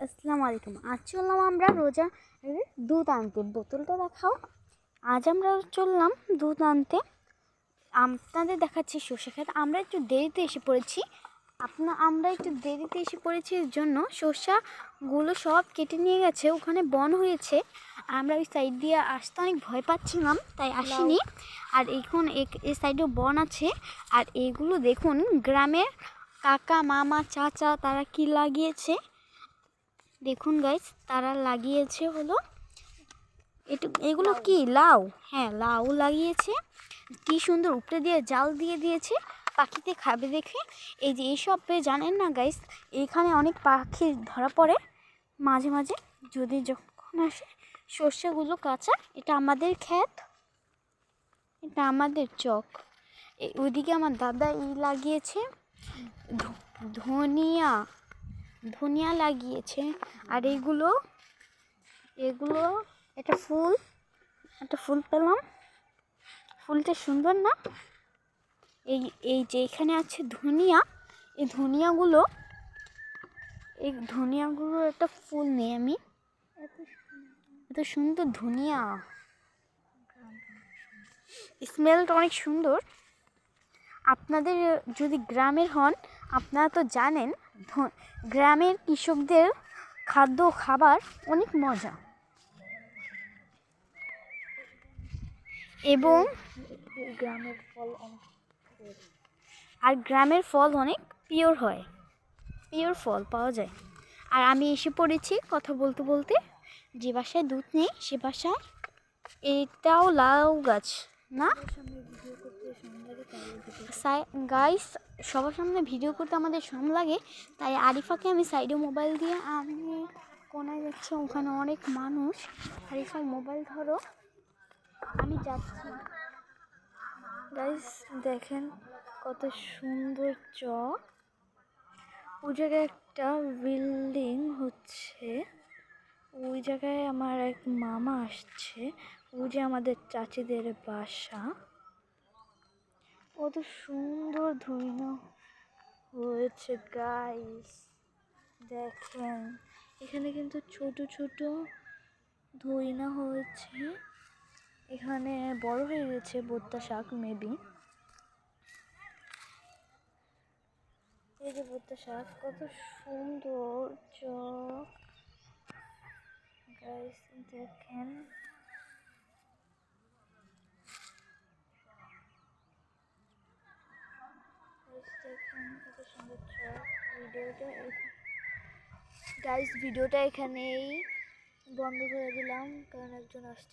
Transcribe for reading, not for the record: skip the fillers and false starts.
আসসালামু আলাইকুম। আজ চললাম আমরা রোজা দুধ আনতে। বোতলটা দেখাও। আজ আমরা চললাম দুধ আনতে। আপনাদের দেখাচ্ছি সর্ষে ক্ষেত। আমরা একটু দেরিতে এসে পড়েছি। আমরা একটু দেরিতে এসে পড়েছি এর জন্য সর্ষাগুলো সব কেটে নিয়ে গেছে, ওখানে বন হয়েছে। আমরা ওই সাইড দিয়ে আসতে অনেক ভয় পাচ্ছিলাম, তাই আসিনি। আর এখন এই সাইডেও বন আছে। আর এইগুলো দেখুন, গ্রামের কাকা মামা চাচা তারা কি লাগিয়েছে দেখুন গাইস। তারা লাগিয়েছে হলো এগুলো কি লাউ। হ্যাঁ, লাউ লাগিয়েছে। কি সুন্দর উপরে দিয়ে জাল দিয়ে দিয়েছে, পাখিতে খাবে দেখে। এই যে এইসব জানেন না গাইস, এইখানে অনেক পাখি ধরা পড়ে মাঝে মাঝে যদি যখন আসে। সর্ষেগুলো কাঁচা, এটা আমাদের ক্ষেত, এটা আমাদের চক। ওইদিকে আমার দাদা লাগিয়েছে ধনিয়া লাগিয়েছে। আর এগুলো একটা ফুল পেলাম। ফুলটা সুন্দর না? এই যে এখানে আছে ধনিয়া, এই ধনিয়াগুলো একটা ফুল নেই আমি। এত সুন্দর ধনিয়া, স্মেলটা অনেক সুন্দর। আপনাদের যদি গ্রামের হন, আপনারা তো জানেন গ্রামের কৃষকদের খাবার অনেক মজা, এবং গ্রামের ফল অনেক পিওর হয়, পিওর ফল পাওয়া যায়। আর আমি এসে পড়েছি কথা বলতে বলতে। যে বাসায় দুধ নেই সে বাসায় এটাও লাউ গাছ না গাইস। সবার সামনে ভিডিও করতে আমাদের শ্রম লাগে, তাই আরিফাকে আমি সাইডে মোবাইল দিয়ে, আমি কোনায় যাচ্ছি, ওখানে অনেক মানুষ। আরিফা মোবাইল ধরো, আমি যাচ্ছি। গাইস দেখেন কত সুন্দর চক। ওই জায়গায় একটা বিল্ডিং হচ্ছে, ওই জায়গায় আমার এক মামা আসছে। ওই যে আমাদের চাচিদের বাসা। কত সুন্দর ধইনা হয়েছে গাইস, দেখেন। এখানে কিন্তু ছোট ছোট ধইনা হয়েছে, এখানে বড় হয়ে গেছে বোত্তা শাক মেবি। এই যে বোত্তা শাক, কত সুন্দর চক গাইস, দেখেন। ভিডিওটা এখানেই বন্ধ করে দিলাম, কারণ একজন আসছে।